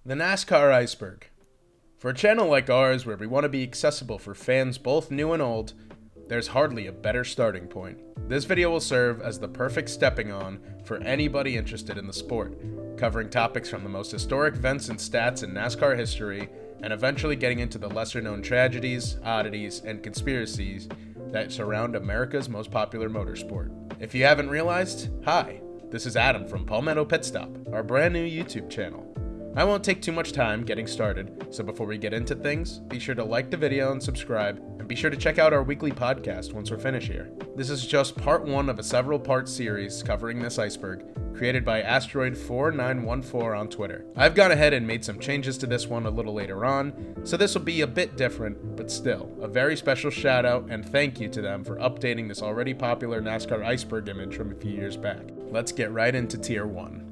The NASCAR Iceberg. For a channel like ours where we want to be accessible for fans both new and old, there's hardly a better starting point. This video will serve as the perfect stepping on for anybody interested in the sport, covering topics from the most historic events and stats in NASCAR history, and eventually getting into the lesser known tragedies, oddities, and conspiracies that surround America's most popular motorsport. If you haven't realized, hi, this is Adam from Palmetto Pit Stop, our brand new YouTube channel. I won't take too much time getting started, so before we get into things, be sure to like the video and subscribe, and be sure to check out our weekly podcast once we're finished here. This is just part one of a several-part series covering this iceberg, created by Asteroid4914 on Twitter. I've gone ahead and made some changes to this one a little later on, so this will be a bit different, but still, a very special shout out and thank you to them for updating this already popular NASCAR Iceberg image from a few years back. Let's get right into Tier 1.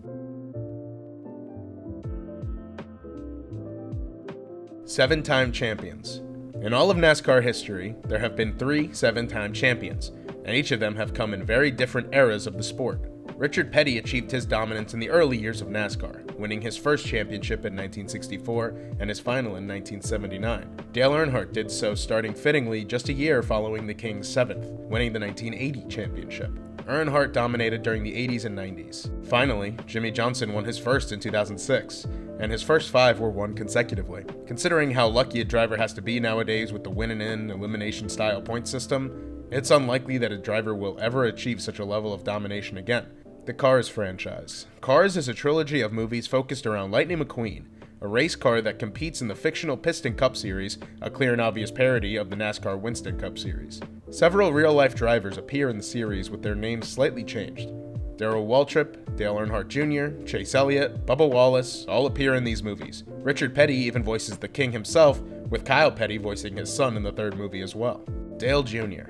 7-time champions. In all of NASCAR history, there have been 3 7-time champions, and each of them have come in very different eras of the sport. Richard Petty achieved his dominance in the early years of NASCAR, winning his first championship in 1964 and his final in 1979. Dale Earnhardt did so starting fittingly just a year following the King's 7th, winning the 1980 championship. Earnhardt dominated during the 80s and 90s. Finally, Jimmy Johnson won his first in 2006, and his first 5 were won consecutively. Considering how lucky a driver has to be nowadays with the win-and-in elimination style point system, it's unlikely that a driver will ever achieve such a level of domination again. The Cars franchise. Cars is a trilogy of movies focused around Lightning McQueen, a race car that competes in the fictional Piston Cup Series, a clear and obvious parody of the NASCAR Winston Cup Series. Several real-life drivers appear in the series with their names slightly changed. Darrell Waltrip, Dale Earnhardt Jr., Chase Elliott, Bubba Wallace all appear in these movies. Richard Petty even voices the King himself, with Kyle Petty voicing his son in the 3rd movie as well. Dale Jr.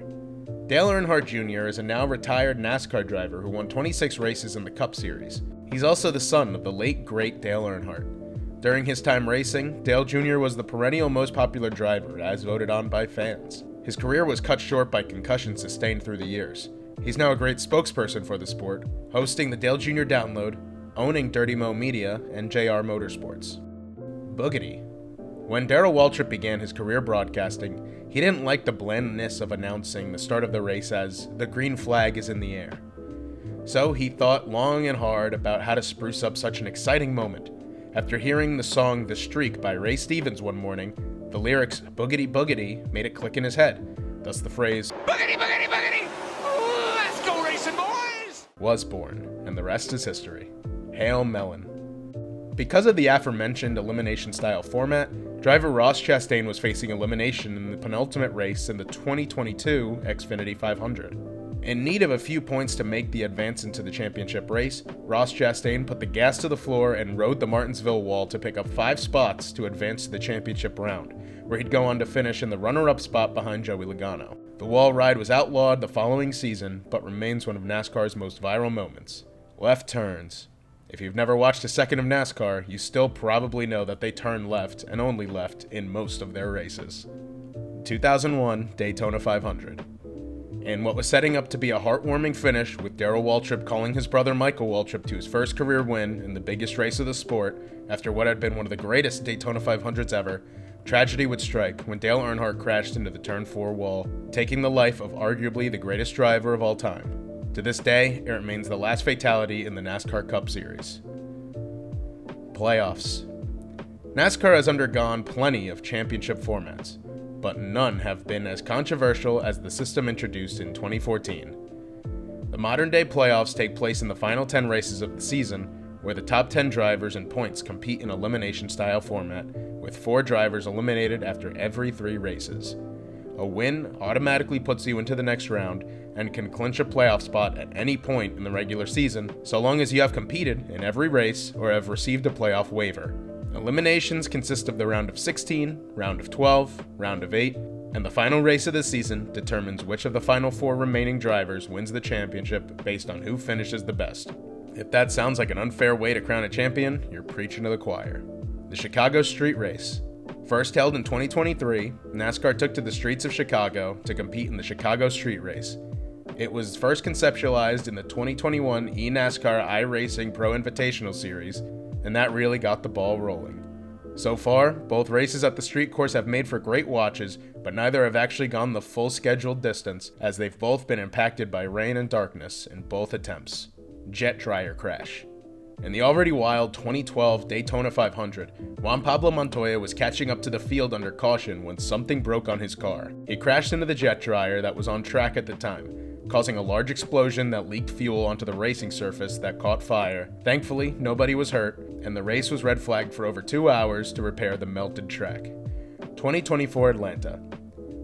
Dale Earnhardt Jr. is a now retired NASCAR driver who won 26 races in the Cup Series. He's also the son of the late great Dale Earnhardt. During his time racing, Dale Jr. was the perennial most popular driver, as voted on by fans. His career was cut short by concussions sustained through the years. He's now a great spokesperson for the sport, hosting the Dale Jr. Download, owning Dirty Mo Media, and JR Motorsports. Boogity. When Darrell Waltrip began his career broadcasting, he didn't like the blandness of announcing the start of the race as "the green flag is in the air." So he thought long and hard about how to spruce up such an exciting moment. After hearing the song "The Streak" by Ray Stevens one morning, the lyrics "boogity boogity" made it click in his head. Thus the phrase "boogity boogity boogity, let's go racing boys" was born, and the rest is history. Hail Melon. Because of the aforementioned elimination-style format, driver Ross Chastain was facing elimination in the penultimate race in the 2022 Xfinity 500. In need of a few points to make the advance into the championship race, Ross Chastain put the gas to the floor and rode the Martinsville wall to pick up 5 spots to advance to the championship round, where he'd go on to finish in the runner-up spot behind Joey Logano. The wall ride was outlawed the following season, but remains one of NASCAR's most viral moments. Left turns. If you've never watched a second of NASCAR, you still probably know that they turn left and only left in most of their races. 2001 Daytona 500. In what was setting up to be a heartwarming finish, with Darrell Waltrip calling his brother Michael Waltrip to his first career win in the biggest race of the sport, after what had been one of the greatest Daytona 500s ever, tragedy would strike when Dale Earnhardt crashed into the Turn 4 wall, taking the life of arguably the greatest driver of all time. To this day, it remains the last fatality in the NASCAR Cup Series. Playoffs. NASCAR has undergone plenty of championship formats, but none have been as controversial as the system introduced in 2014. The modern-day playoffs take place in the final 10 races of the season, where the top 10 drivers and points compete in elimination-style format, with 4 drivers eliminated after every 3 races. A win automatically puts you into the next round and can clinch a playoff spot at any point in the regular season, so long as you have competed in every race or have received a playoff waiver. Eliminations consist of the round of 16, round of 12, round of 8, and the final race of the season determines which of the final 4 remaining drivers wins the championship based on who finishes the best. If that sounds like an unfair way to crown a champion, you're preaching to the choir. The Chicago Street Race. First held in 2023, NASCAR took to the streets of Chicago to compete in the Chicago Street Race. It was first conceptualized in the 2021 eNASCAR iRacing Pro Invitational Series, and that really got the ball rolling. So far, both races at the street course have made for great watches, but neither have actually gone the full scheduled distance, as they've both been impacted by rain and darkness in both attempts. Jet dryer crash. In the already wild 2012 Daytona 500, Juan Pablo Montoya was catching up to the field under caution when something broke on his car. He crashed into the jet dryer that was on track at the time, causing a large explosion that leaked fuel onto the racing surface that caught fire. Thankfully, nobody was hurt, and the race was red flagged for over 2 hours to repair the melted track. 2024 Atlanta.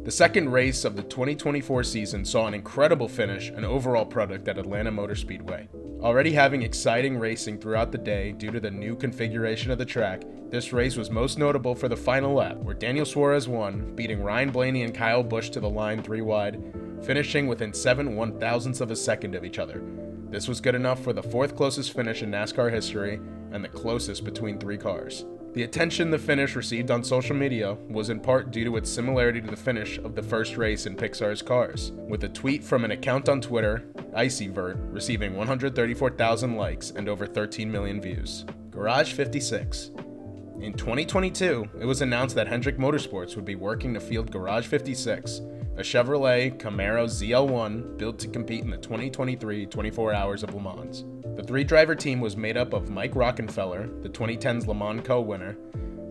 The second race of the 2024 season saw an incredible finish and overall product at Atlanta Motor Speedway. Already having exciting racing throughout the day due to the new configuration of the track, this race was most notable for the final lap, where Daniel Suarez won, beating Ryan Blaney and Kyle Busch to the line 3 wide, finishing within 7 1/1000ths of a second of each other. This was good enough for the 4th closest finish in NASCAR history and the closest between 3 cars. The attention the finish received on social media was in part due to its similarity to the finish of the first race in Pixar's Cars, with a tweet from an account on Twitter, Icyvert, receiving 134,000 likes and over 13 million views. Garage 56. In 2022, it was announced that Hendrick Motorsports would be working to field Garage 56, a Chevrolet Camaro ZL1 built to compete in the 2023 24 Hours of Le Mans. The 3-driver team was made up of Mike Rockenfeller, the 2010's Le Mans co-winner,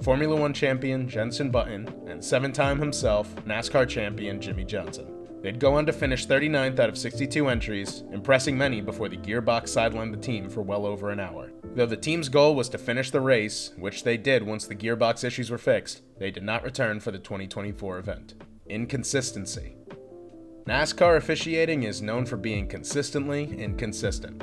Formula One champion Jenson Button, and 7-time himself, NASCAR champion Jimmy Johnson. They'd go on to finish 39th out of 62 entries, impressing many before the gearbox sidelined the team for well over an hour. Though the team's goal was to finish the race, which they did once the gearbox issues were fixed, they did not return for the 2024 event. Inconsistency. NASCAR officiating is known for being consistently inconsistent.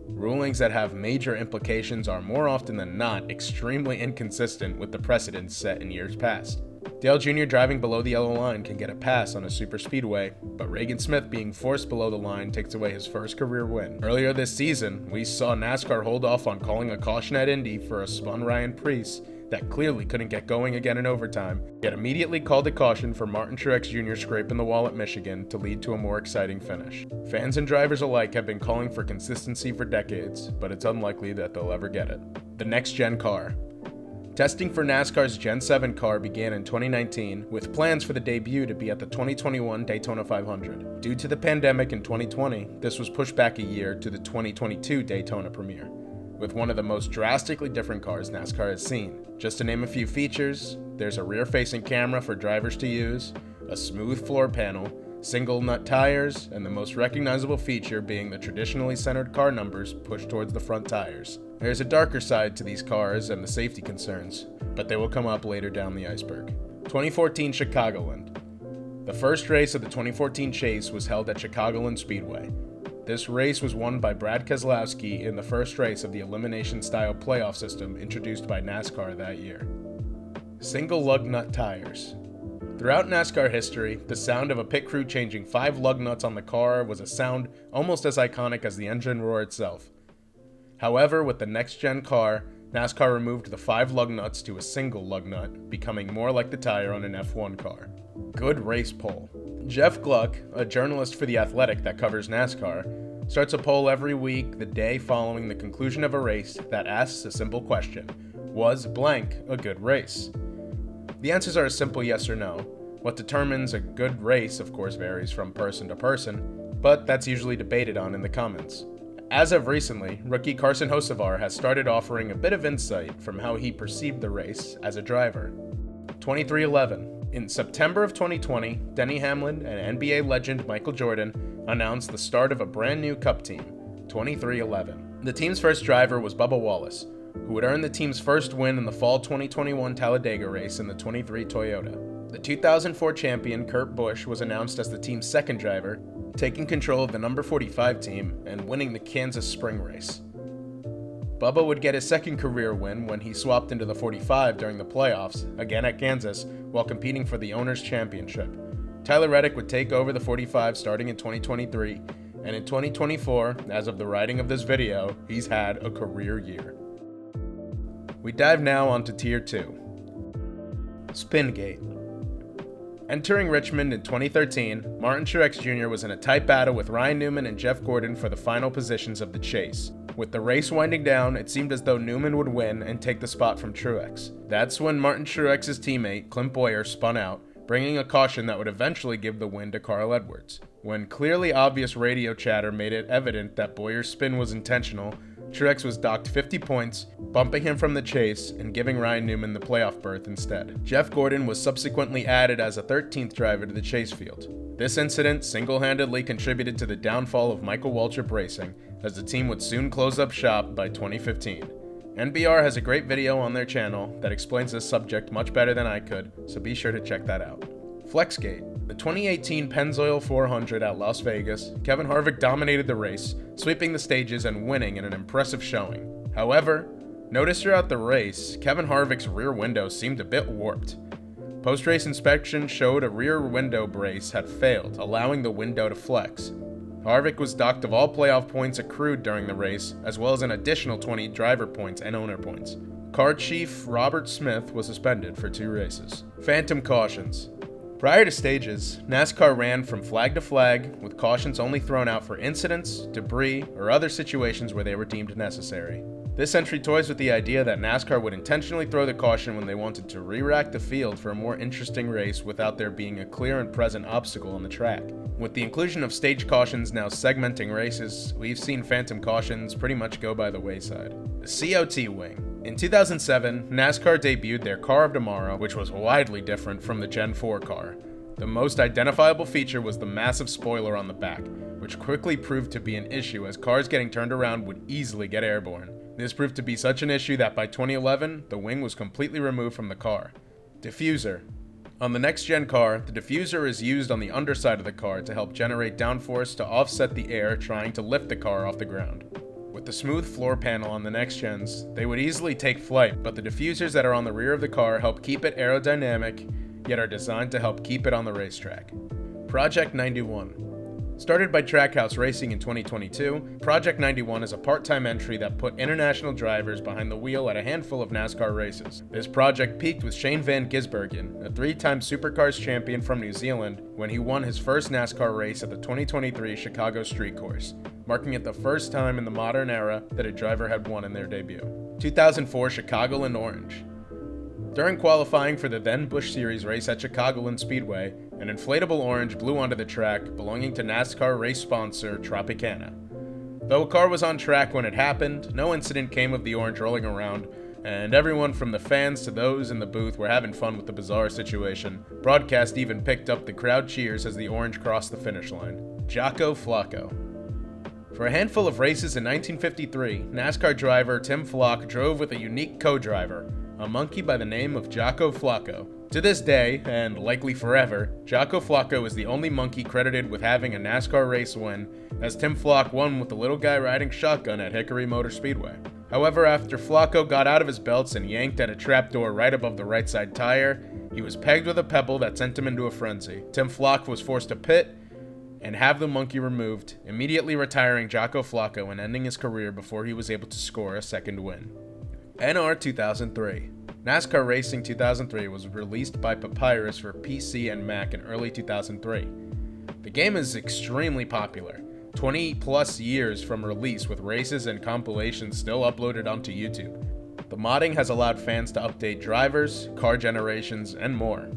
Rulings that have major implications are more often than not extremely inconsistent with the precedents set in years past. Dale Jr. driving below the yellow line can get a pass on a superspeedway, but Regan Smith being forced below the line takes away his first career win. Earlier this season, we saw NASCAR hold off on calling a caution at Indy for a spun Ryan Preece that clearly couldn't get going again in overtime, yet immediately called a caution for Martin Truex Jr. scraping the wall at Michigan to lead to a more exciting finish. Fans and drivers alike have been calling for consistency for decades, but it's unlikely that they'll ever get it. The next-gen car. Testing for NASCAR's Gen 7 car began in 2019, with plans for the debut to be at the 2021 Daytona 500. Due to the pandemic in 2020, this was pushed back a year to the 2022 Daytona premiere, with one of the most drastically different cars NASCAR has seen. Just to name a few features, there's a rear-facing camera for drivers to use, a smooth floor panel, single nut tires, and the most recognizable feature being the traditionally centered car numbers pushed towards the front tires. There's a darker side to these cars and the safety concerns, but they will come up later down the iceberg. 2014 Chicagoland. The first race of the 2014 Chase was held at Chicagoland Speedway. This race was won by Brad Keselowski in the first race of the elimination-style playoff system introduced by NASCAR that year. Single lug nut tires. Throughout NASCAR history, the sound of a pit crew changing 5 lug nuts on the car was a sound almost as iconic as the engine roar itself. However, with the next-gen car, NASCAR removed the 5 lug nuts to a single lug nut, becoming more like the tire on an F1 car. Good race poll. Jeff Gluck, a journalist for The Athletic that covers NASCAR, starts a poll every week the day following the conclusion of a race that asks a simple question: was blank a good race? The answers are a simple yes or no. What determines a good race, of course, varies from person to person, but that's usually debated on in the comments. As of recently, rookie Carson Hocevar has started offering a bit of insight from how he perceived the race as a driver. 2311. In September of 2020, Denny Hamlin and NBA legend Michael Jordan announced the start of a brand new Cup team, 2311. The team's first driver was Bubba Wallace, who would earn the team's first win in the fall 2021 Talladega race in the 23 Toyota. The 2004 champion Kurt Busch was announced as the team's second driver, taking control of the number 45 team and winning the Kansas Spring Race. Bubba would get his second career win when he swapped into the 45 during the playoffs, again at Kansas, while competing for the Owners' Championship. Tyler Reddick would take over the 45 starting in 2023, and in 2024, as of the writing of this video, he's had a career year. We dive now onto Tier 2. Spingate. Entering Richmond in 2013, Martin Truex Jr. was in a tight battle with Ryan Newman and Jeff Gordon for the final positions of the chase. With the race winding down, it seemed as though Newman would win and take the spot from Truex. That's when Martin Truex's teammate, Clint Bowyer, spun out, bringing a caution that would eventually give the win to Carl Edwards. When clearly obvious radio chatter made it evident that Bowyer's spin was intentional, Truex was docked 50 points, bumping him from the chase and giving Ryan Newman the playoff berth instead. Jeff Gordon was subsequently added as a 13th driver to the chase field. This incident single-handedly contributed to the downfall of Michael Waltrip Racing, as the team would soon close up shop by 2015. NBR has a great video on their channel that explains this subject much better than I could, so be sure to check that out. Flexgate. The 2018 Pennzoil 400 at Las Vegas, Kevin Harvick dominated the race, sweeping the stages and winning in an impressive showing. However, notice throughout the race, Kevin Harvick's rear window seemed a bit warped. Post-race inspection showed a rear window brace had failed, allowing the window to flex. Harvick was docked of all playoff points accrued during the race, as well as an additional 20 driver points and owner points. Car chief Robert Smith was suspended for 2 races. Phantom cautions. Prior to stages, NASCAR ran from flag to flag, with cautions only thrown out for incidents, debris, or other situations where they were deemed necessary. This entry toys with the idea that NASCAR would intentionally throw the caution when they wanted to re-rack the field for a more interesting race without there being a clear and present obstacle on the track. With the inclusion of stage cautions now segmenting races, we've seen phantom cautions pretty much go by the wayside. The COT wing. In 2007, NASCAR debuted their Car of Tomorrow, which was widely different from the Gen 4 car. The most identifiable feature was the massive spoiler on the back, which quickly proved to be an issue as cars getting turned around would easily get airborne. This proved to be such an issue that by 2011, the wing was completely removed from the car. Diffuser. On the next-gen car, the diffuser is used on the underside of the car to help generate downforce to offset the air trying to lift the car off the ground. With the smooth floor panel on the next gens, they would easily take flight, but the diffusers that are on the rear of the car help keep it aerodynamic, yet are designed to help keep it on the racetrack. Project 91. Started by Trackhouse Racing in 2022, Project 91 is a part-time entry that put international drivers behind the wheel at a handful of NASCAR races. This project peaked with Shane Van Gisbergen, a 3-time Supercars champion from New Zealand, when he won his first NASCAR race at the 2023 Chicago Street Course, marking it the first time in the modern era that a driver had won in their debut. 2004 Chicagoland Orange. During qualifying for the then Busch Series race at Chicagoland Speedway, an inflatable orange blew onto the track belonging to NASCAR race sponsor Tropicana. Though a car was on track when it happened, no incident came of the orange rolling around, and everyone from the fans to those in the booth were having fun with the bizarre situation. Broadcast even picked up the crowd cheers as the orange crossed the finish line. Jocko Flacco. For a handful of races in 1953, NASCAR driver Tim Flock drove with a unique co-driver, a monkey by the name of Jocko Flacco. To this day, and likely forever, Jocko Flacco is the only monkey credited with having a NASCAR race win, as Tim Flock won with the little guy riding shotgun at Hickory Motor Speedway. However, after Flacco got out of his belts and yanked at a trapdoor right above the right side tire, he was pegged with a pebble that sent him into a frenzy. Tim Flock was forced to pit and have the monkey removed, immediately retiring Jocko Flacco and ending his career before he was able to score a second win. NR 2003. NASCAR Racing 2003 was released by Papyrus for PC and Mac in early 2003. The game is extremely popular, 20 plus years from release with races and compilations still uploaded onto YouTube. The modding has allowed fans to update drivers, car generations, and more.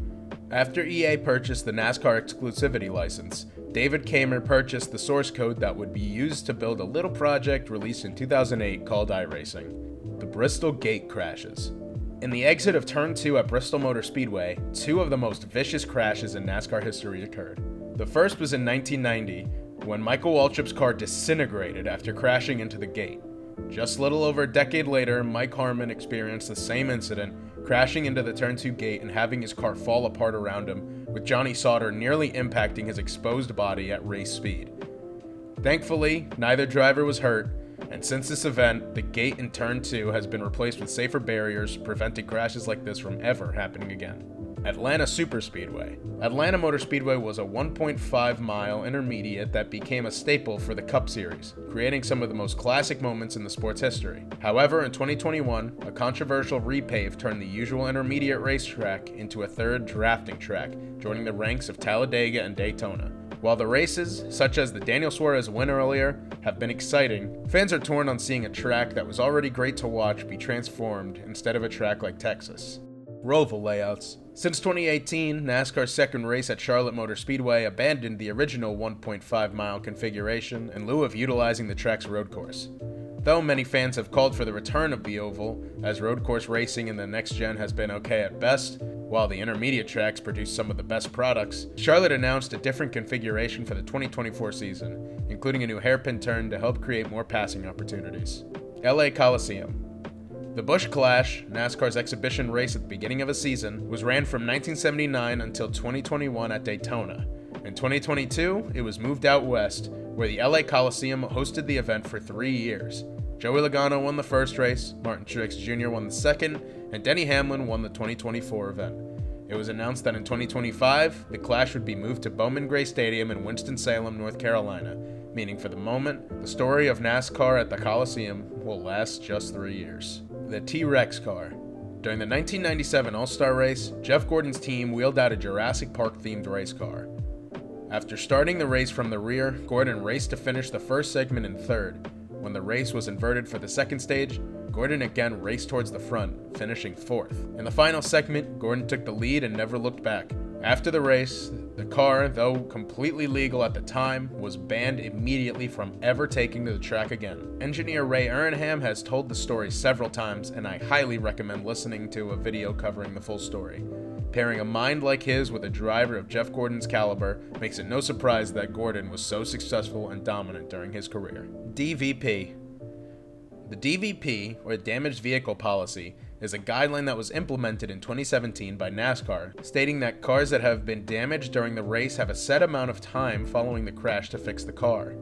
After EA purchased the NASCAR exclusivity license, David Kamer purchased the source code that would be used to build a little project released in 2008 called iRacing. The Bristol Gate crashes. In the exit of Turn 2 at Bristol Motor Speedway, 2 of the most vicious crashes in NASCAR history occurred. The first was in 1990, when Michael Waltrip's car disintegrated after crashing into the gate. Just a little over a decade later, Mike Harmon experienced the same incident, crashing into the Turn 2 gate and having his car fall apart around him, with Johnny Sauter nearly impacting his exposed body at race speed. Thankfully, neither driver was hurt, and since this event, the gate in Turn 2 has been replaced with safer barriers, preventing crashes like this from ever happening again. Atlanta Superspeedway. Atlanta Motor Speedway was a 1.5-mile intermediate that became a staple for the Cup Series, creating some of the most classic moments in the sport's history. However, in 2021, a controversial repave turned the usual intermediate racetrack into a third drafting track, joining the ranks of Talladega and Daytona. While the races, such as the Daniel Suarez win earlier, have been exciting, fans are torn on seeing a track that was already great to watch be transformed instead of a track like Texas. Roval layouts. Since 2018, NASCAR's second race at Charlotte Motor Speedway abandoned the original 1.5-mile configuration in lieu of utilizing the track's road course. Though many fans have called for the return of the oval, as road course racing in the next gen has been okay at best, while the intermediate tracks produce some of the best products, Charlotte announced a different configuration for the 2024 season, including a new hairpin turn to help create more passing opportunities. LA Coliseum. The Busch Clash, NASCAR's exhibition race at the beginning of a season, was ran from 1979 until 2021 at Daytona. In 2022, it was moved out west, where the LA Coliseum hosted the event for 3 years. Joey Logano won the first race, Martin Truex Jr. won the second, and Denny Hamlin won the 2024 event. It was announced that in 2025, the Clash would be moved to Bowman Gray Stadium in Winston-Salem, North Carolina, meaning for the moment, the story of NASCAR at the Coliseum will last just 3 years. The T-Rex car. During the 1997 All-Star race, Jeff Gordon's team wheeled out a Jurassic Park-themed race car. After starting the race from the rear, Gordon raced to finish the first segment in third. When the race was inverted for the second stage, Gordon again raced towards the front, finishing fourth. In the final segment, Gordon took the lead and never looked back. After the race, the car, though completely legal at the time, was banned immediately from ever taking to the track again. Engineer Ray Ehrenham has told the story several times, and I highly recommend listening to a video covering the full story. Pairing a mind like his with a driver of Jeff Gordon's caliber makes it no surprise that Gordon was so successful and dominant during his career. DVP. The DVP, or Damaged Vehicle Policy, is a guideline that was implemented in 2017 by NASCAR, stating that cars that have been damaged during the race have a set amount of time following the crash to fix the car.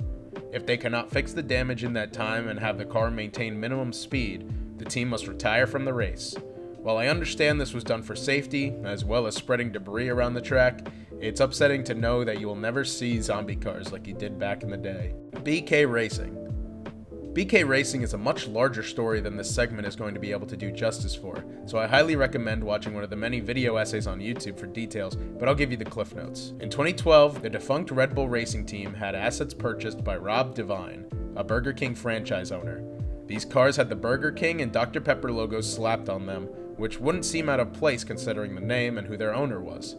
If they cannot fix the damage in that time and have the car maintain minimum speed, the team must retire from the race. While I understand this was done for safety, as well as spreading debris around the track, it's upsetting to know that you will never see zombie cars like you did back in the day. BK Racing. BK Racing is a much larger story than this segment is going to be able to do justice for, so I highly recommend watching one of the many video essays on YouTube for details, but I'll give you the cliff notes. In 2012, the defunct Red Bull Racing team had assets purchased by Rob Devine, a Burger King franchise owner. These cars had the Burger King and Dr. Pepper logos slapped on them, which wouldn't seem out of place considering the name and who their owner was.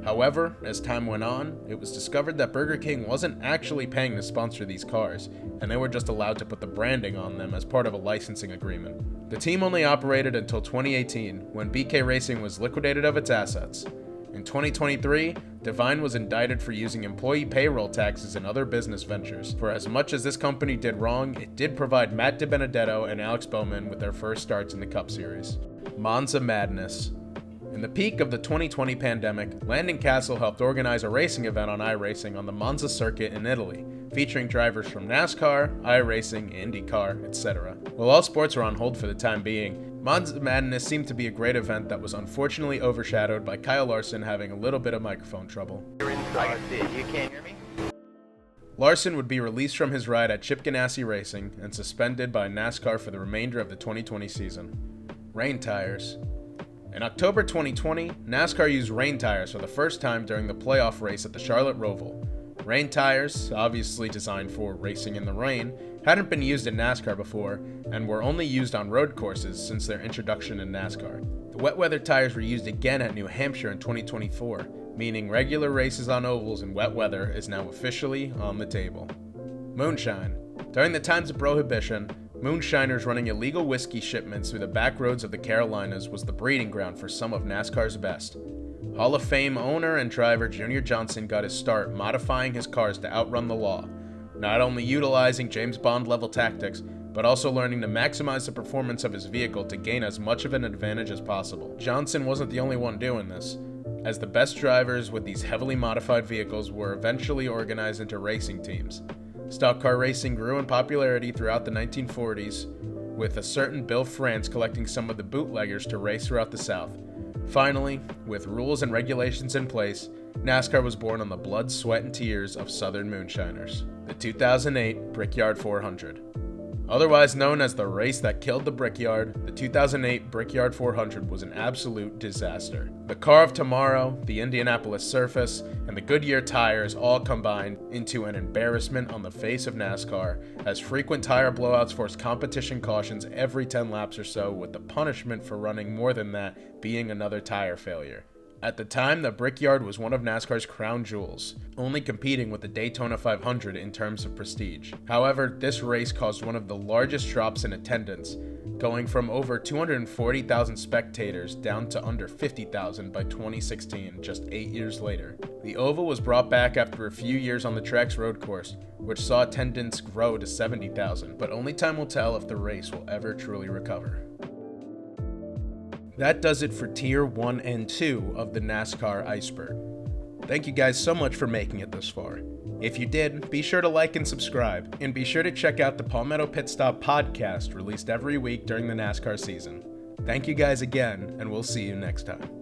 However, as time went on, it was discovered that Burger King wasn't actually paying to sponsor these cars, and they were just allowed to put the branding on them as part of a licensing agreement. The team only operated until 2018, when BK Racing was liquidated of its assets. In 2023, Devine was indicted for using employee payroll taxes in other business ventures. For as much as this company did wrong, it did provide Matt DiBenedetto and Alex Bowman with their first starts in the Cup Series. Monza Madness. In the peak of the 2020 pandemic, Landon Castle helped organize a racing event on iRacing on the Monza circuit in Italy, featuring drivers from NASCAR, iRacing, IndyCar, etc. While all sports were on hold for the time being, Monza Madness seemed to be a great event that was unfortunately overshadowed by Kyle Larson having a little bit of microphone trouble. You're inside. You can't hear me? Larson would be released from his ride at Chip Ganassi Racing and suspended by NASCAR for the remainder of the 2020 season. Rain tires. In October 2020, NASCAR used rain tires for the first time during the playoff race at the Charlotte Roval. Rain tires, obviously designed for racing in the rain, hadn't been used in NASCAR before and were only used on road courses since their introduction in NASCAR. The wet weather tires were used again at New Hampshire in 2024, meaning regular races on ovals in wet weather is now officially on the table. Moonshine. During the times of Prohibition, moonshiners running illegal whiskey shipments through the back roads of the Carolinas was the breeding ground for some of NASCAR's best. Hall of Fame owner and driver Junior Johnson got his start modifying his cars to outrun the law, not only utilizing James Bond-level tactics, but also learning to maximize the performance of his vehicle to gain as much of an advantage as possible. Johnson wasn't the only one doing this, as the best drivers with these heavily modified vehicles were eventually organized into racing teams. Stock car racing grew in popularity throughout the 1940s, with a certain Bill France collecting some of the bootleggers to race throughout the South. Finally, with rules and regulations in place, NASCAR was born on the blood, sweat, and tears of Southern moonshiners. The 2008 Brickyard 400. Otherwise known as the race that killed the Brickyard, the 2008 Brickyard 400 was an absolute disaster. The car of tomorrow, the Indianapolis surface, and the Goodyear tires all combined into an embarrassment on the face of NASCAR, as frequent tire blowouts forced competition cautions every 10 laps or so, with the punishment for running more than that being another tire failure. At the time, the Brickyard was one of NASCAR's crown jewels, only competing with the Daytona 500 in terms of prestige. However, this race caused one of the largest drops in attendance, going from over 240,000 spectators down to under 50,000 by 2016, just 8 years later. The oval was brought back after a few years on the track's road course, which saw attendance grow to 70,000, but only time will tell if the race will ever truly recover. That does it for Tier 1 and 2 of the NASCAR Iceberg. Thank you guys so much for making it this far. If you did, be sure to like and subscribe, and be sure to check out the Palmetto Pit Stop podcast released every week during the NASCAR season. Thank you guys again, and we'll see you next time.